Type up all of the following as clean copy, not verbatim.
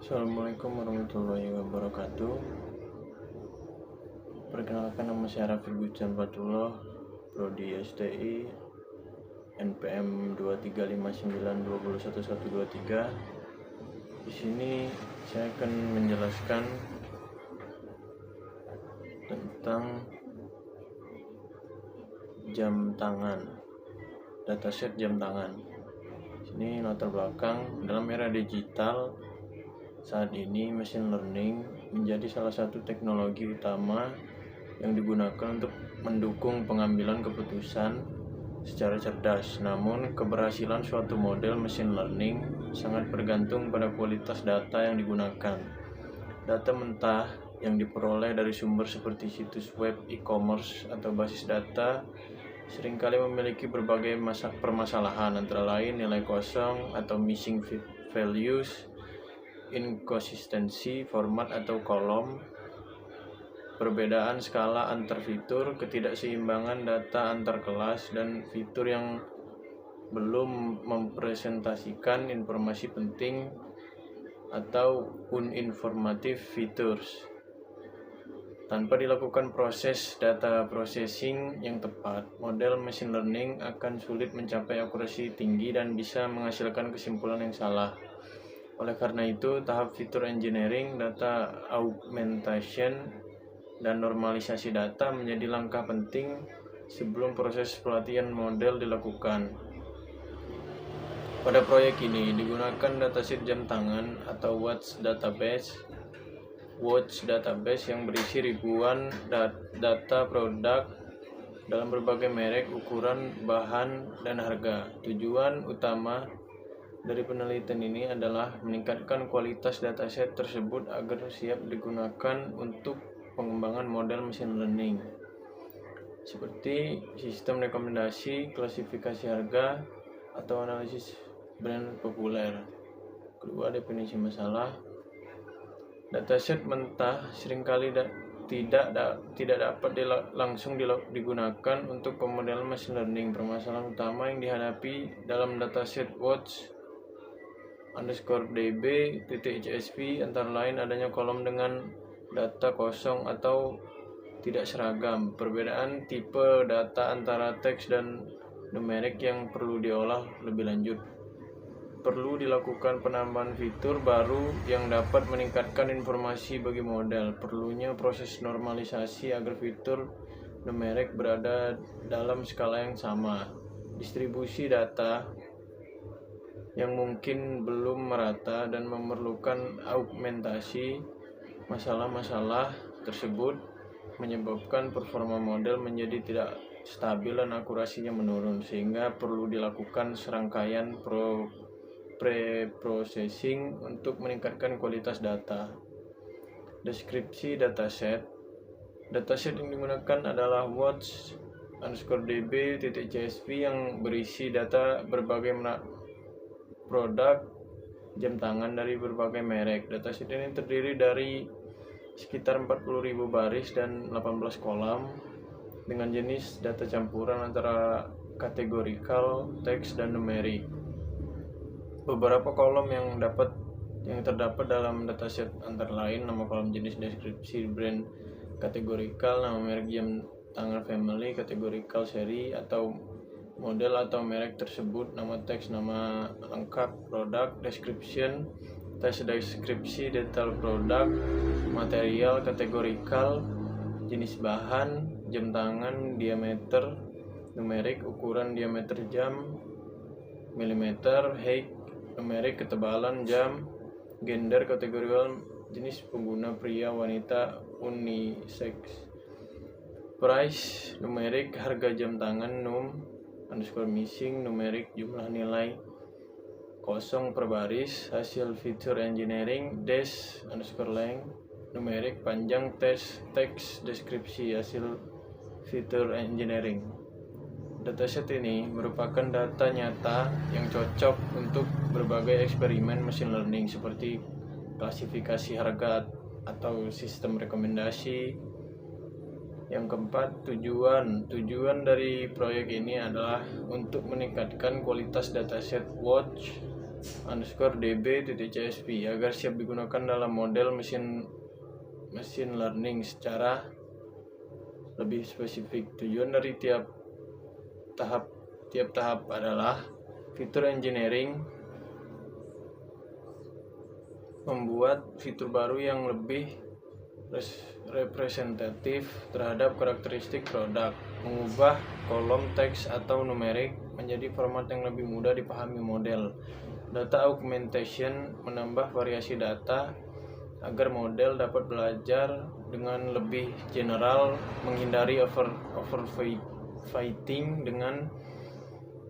Assalamualaikum warahmatullahi wabarakatuh. Perkenalkan, nama saya Rafi Gujan Fatullah, Prodi STI, NPM 23592011123. Di sini saya akan menjelaskan tentang jam tangan, dataset jam tangan. Ini latar belakang dalam era digital. Saat ini machine learning menjadi salah satu teknologi utama yang digunakan untuk mendukung pengambilan keputusan secara cerdas. Namun, keberhasilan suatu model machine learning sangat bergantung pada kualitas data yang digunakan. Data mentah yang diperoleh dari sumber seperti situs web, e-commerce, atau basis data seringkali memiliki berbagai permasalahan, antara lain nilai kosong atau missing values, inkonsistensi format atau kolom, perbedaan skala antar fitur, ketidakseimbangan data antar kelas, dan fitur yang belum mempresentasikan informasi penting atau uninformative features. Tanpa dilakukan proses data processing yang tepat, model machine learning akan sulit mencapai akurasi tinggi dan bisa menghasilkan kesimpulan yang salah. Oleh karena itu, tahap fitur engineering, data augmentation, dan normalisasi data menjadi langkah penting sebelum proses pelatihan model dilakukan. Pada proyek ini digunakan dataset jam tangan atau watch database yang berisi ribuan data produk dalam berbagai merek, ukuran, bahan, dan harga. Tujuan utama dari penelitian ini adalah meningkatkan kualitas dataset tersebut agar siap digunakan untuk pengembangan model machine learning, seperti sistem rekomendasi, klasifikasi harga, atau analisis brand populer. Kedua, definisi masalah. Dataset mentah seringkali tidak dapat langsung digunakan untuk pemodelan machine learning. Permasalahan utama yang dihadapi dalam dataset watch_db.csv antara lain adanya kolom dengan data kosong atau tidak seragam, perbedaan tipe data antara teks dan numerik yang perlu diolah lebih lanjut. Perlu dilakukan penambahan fitur baru yang dapat meningkatkan informasi bagi model. Perlunya proses normalisasi agar fitur numerik berada dalam skala yang sama. Distribusi data yang mungkin belum merata dan memerlukan augmentasi. Masalah-masalah tersebut menyebabkan performa model menjadi tidak stabil dan akurasinya menurun, sehingga perlu dilakukan serangkaian pre-processing untuk meningkatkan kualitas data. Deskripsi dataset. Dataset yang digunakan adalah watch_db.csv yang berisi data berbagai produk jam tangan dari berbagai merek. Dataset ini terdiri dari sekitar 40.000 baris dan 18 kolam dengan jenis data campuran antara kategorikal, teks, dan numerik. Beberapa kolom yang terdapat dalam dataset antara lain nama kolom jenis, deskripsi brand, kategorikal, nama merek jam tangan family, kategorikal seri atau model atau merek tersebut, nama teks, nama lengkap produk, description, teks deskripsi, detail produk, material, kategorikal, jenis bahan, jam tangan, diameter, numerik, ukuran diameter jam, milimeter, height, numerik, ketebalan jam, gender, kategorial, jenis pengguna pria, wanita, unisex, price, numerik, harga jam tangan, _missing, numerik, jumlah nilai kosong per baris, hasil feature engineering, _length, numerik, panjang, teks, deskripsi, hasil feature engineering. Dataset ini merupakan data nyata yang cocok untuk berbagai eksperimen machine learning seperti klasifikasi harga atau sistem rekomendasi. Yang keempat, tujuan dari proyek ini adalah untuk meningkatkan kualitas dataset watch _db.csv agar siap digunakan dalam model machine learning secara lebih spesifik. Tujuan dari tiap tahap adalah fitur engineering, membuat fitur baru yang lebih representatif terhadap karakteristik produk, mengubah kolom teks atau numerik menjadi format yang lebih mudah dipahami model. Data augmentation, menambah variasi data agar model dapat belajar dengan lebih general, menghindari overfitting dengan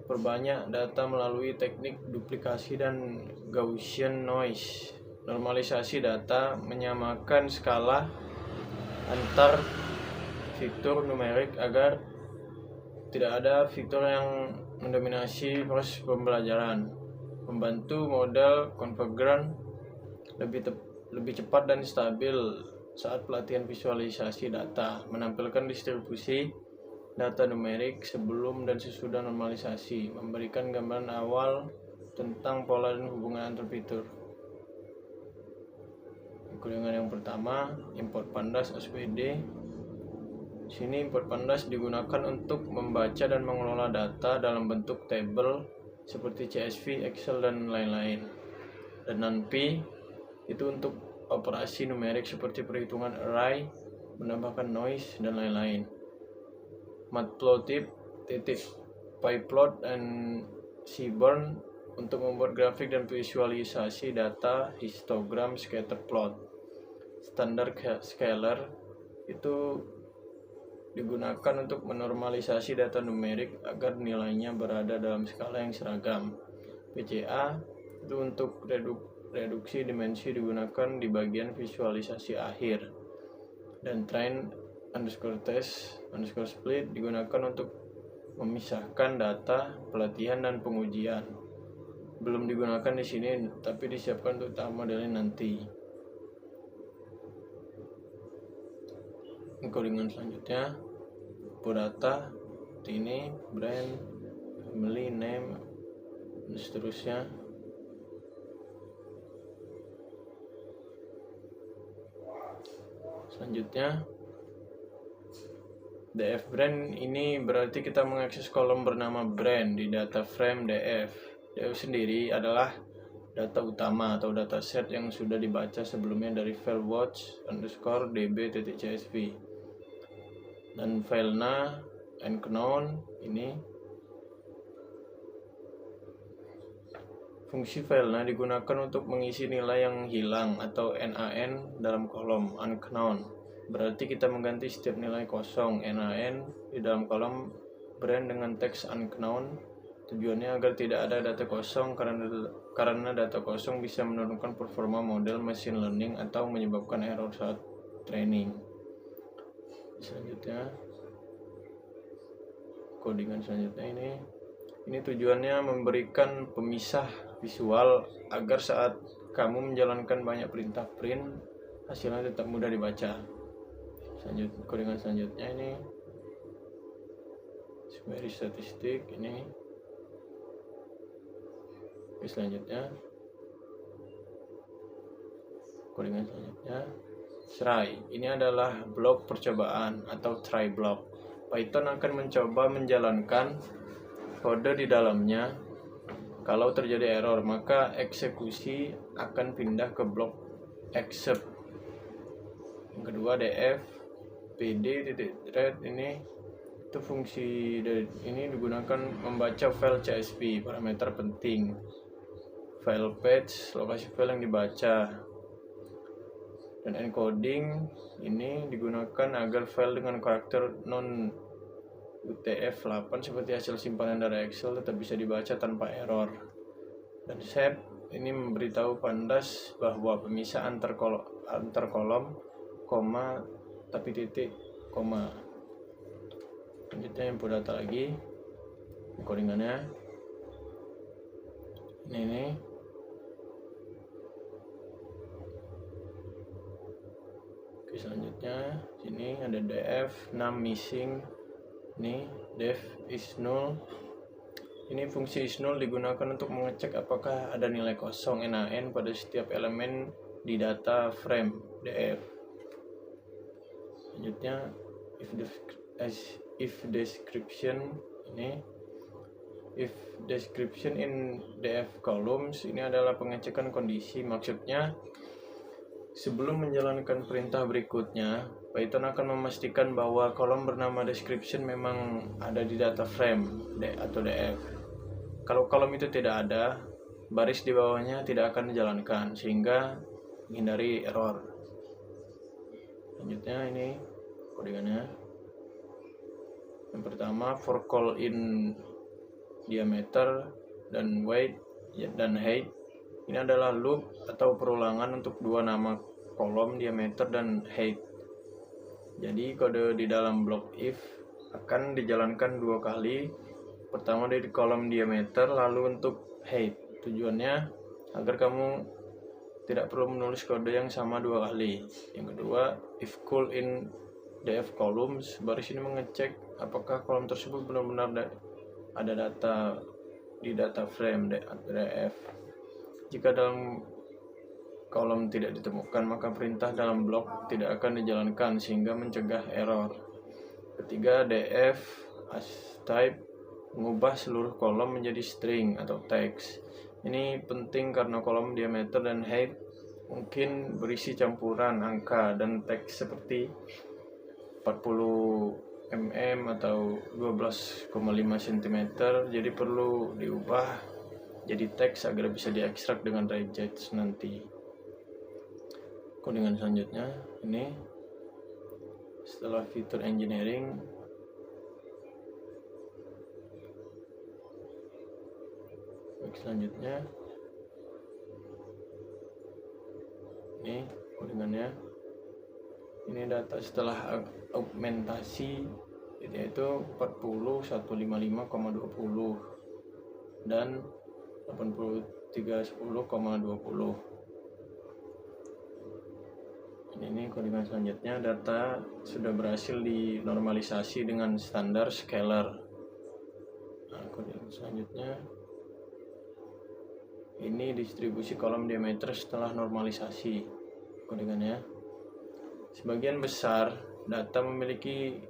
perbanyak data melalui teknik duplikasi dan Gaussian noise. Normalisasi data, menyamakan skala antar fitur numerik agar tidak ada fitur yang mendominasi proses pembelajaran. Membantu model konvergen lebih cepat dan stabil saat pelatihan visualisasi data, menampilkan distribusi data numerik sebelum dan sesudah normalisasi, memberikan gambaran awal tentang pola dan hubungan antar fitur. Dengan yang pertama, import pandas SPD. Sini import pandas digunakan untuk membaca dan mengelola data dalam bentuk tabel seperti CSV, Excel, dan lain-lain. Dan NumPy itu untuk operasi numerik seperti perhitungan array, menambahkan noise, dan lain-lain. Matplotlib, pyplot, dan Seaborn untuk membuat grafik dan visualisasi data, histogram, scatterplot. Standar scalar itu digunakan untuk menormalisasi data numerik agar nilainya berada dalam skala yang seragam. PCA itu untuk reduksi dimensi digunakan di bagian visualisasi akhir. Dan train_test_split digunakan untuk memisahkan data pelatihan dan pengujian. Belum digunakan di sini, tapi disiapkan untuk tahap modeling nanti. Codingan selanjutnya, data ini brand, family name, dan seterusnya. Selanjutnya, df brand ini berarti kita mengakses kolom bernama brand di data frame df. Df sendiri adalah data utama atau dataset yang sudah dibaca sebelumnya dari file watch_db.csv. Dan filenya unknown ini, fungsi filenya digunakan untuk mengisi nilai yang hilang atau NaN dalam kolom unknown. Berarti kita mengganti setiap nilai kosong NaN di dalam kolom brand dengan teks unknown. Tujuannya agar tidak ada data kosong, karena data kosong bisa menurunkan performa model machine learning atau menyebabkan error saat training. Selanjutnya, codingan selanjutnya ini tujuannya memberikan pemisah visual agar saat kamu menjalankan banyak perintah print, hasilnya tetap mudah dibaca. Codingan selanjutnya ini query statistik ini. Selanjutnya, codingan selanjutnya try. Ini adalah blok percobaan atau try block. Python akan mencoba menjalankan kode di dalamnya. Kalau terjadi error, maka eksekusi akan pindah ke blok except. Yang kedua, df pd.read ini itu fungsi dari ini digunakan membaca file CSV, parameter penting, file path, lokasi file yang dibaca. Dan encoding ini digunakan agar file dengan karakter non UTF-8 seperti hasil simpanan dari Excel tetap bisa dibaca tanpa error. Dan shape ini memberitahu pandas bahwa pemisah antar kolom, koma, tapi titik, koma. Selanjutnya input data lagi, codingannya ini. Oke, selanjutnya sini ada df num missing nih, def is null, Ini fungsi is_null digunakan untuk mengecek apakah ada nilai kosong NaN pada setiap elemen di data frame DF. Selanjutnya if description in DF columns, ini adalah pengecekan kondisi. Maksudnya sebelum menjalankan perintah berikutnya, Python akan memastikan bahwa kolom bernama description memang ada di data frame atau DF. Kalau kolom itu tidak ada, baris di bawahnya tidak akan dijalankan, sehingga menghindari error. Selanjutnya ini kodingannya. Yang pertama, for call in diameter dan weight dan height. Ini adalah loop atau perulangan untuk dua nama kolom, diameter dan height. Jadi kode di dalam blok if akan dijalankan dua kali. Pertama di kolom diameter, lalu untuk height. Tujuannya agar kamu tidak perlu menulis kode yang sama dua kali. Yang kedua, if call in df columns, baris ini mengecek apakah kolom tersebut benar-benar ada data di data frame df. Jika dalam kolom tidak ditemukan, maka perintah dalam blok tidak akan dijalankan sehingga mencegah error. Ketiga, df as type mengubah seluruh kolom menjadi string atau teks. Ini penting karena kolom diameter dan height mungkin berisi campuran angka dan teks seperti 40 mm atau 12,5 cm, jadi perlu diubah jadi teks agar bisa diekstrak dengan regex nanti. Kodingan selanjutnya ini setelah fitur engineering, selanjutnya ini kodingannya. Ini data setelah augmentasi, yaitu 40 155,20 dan 8310,20. Ini kodingan selanjutnya, data sudah berhasil dinormalisasi dengan standar scalar. Nah, kodingan selanjutnya ini distribusi kolom diameter setelah normalisasi. Kodingannya, sebagian besar data memiliki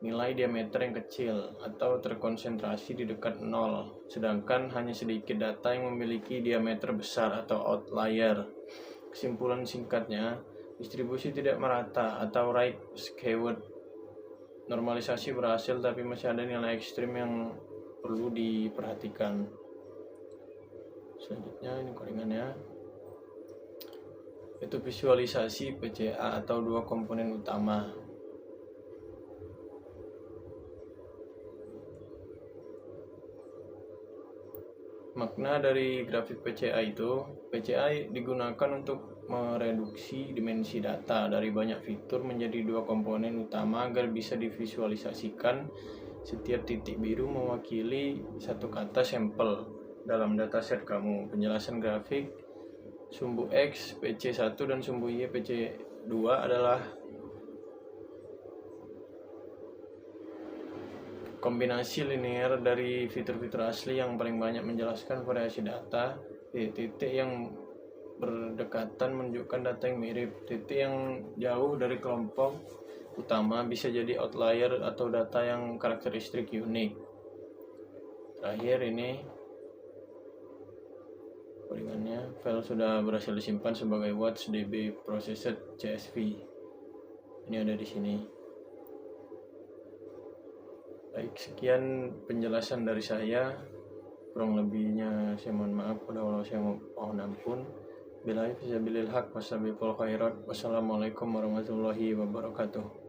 nilai diameter yang kecil atau terkonsentrasi di dekat 0, sedangkan hanya sedikit data yang memiliki diameter besar atau outlier. Kesimpulan singkatnya, distribusi tidak merata atau right skewed. Normalisasi berhasil, tapi masih ada nilai ekstrim yang perlu diperhatikan. Selanjutnya ini kodingannya, itu visualisasi PCA atau dua komponen utama. Makna dari grafik PCA itu, PCA digunakan untuk mereduksi dimensi data dari banyak fitur menjadi dua komponen utama agar bisa divisualisasikan. Setiap titik biru mewakili satu kata sampel dalam dataset kamu. Penjelasan grafik sumbu X PC1 dan sumbu Y PC2 adalah kombinasi linear dari fitur-fitur asli yang paling banyak menjelaskan variasi data. Titik yang berdekatan menunjukkan data yang mirip. Titik yang jauh dari kelompok utama bisa jadi outlier atau data yang karakteristik unik. Terakhir ini kodingannya, file sudah berhasil disimpan sebagai watch.db processed CSV. Ini ada di sini. Baik, sekian penjelasan dari saya. Kurang lebihnya saya mohon maaf. Pada Allah saya mohon ampun. Billahi fisabilil haq wasabiqul khairat. Wassalamualaikum warahmatullahi wabarakatuh.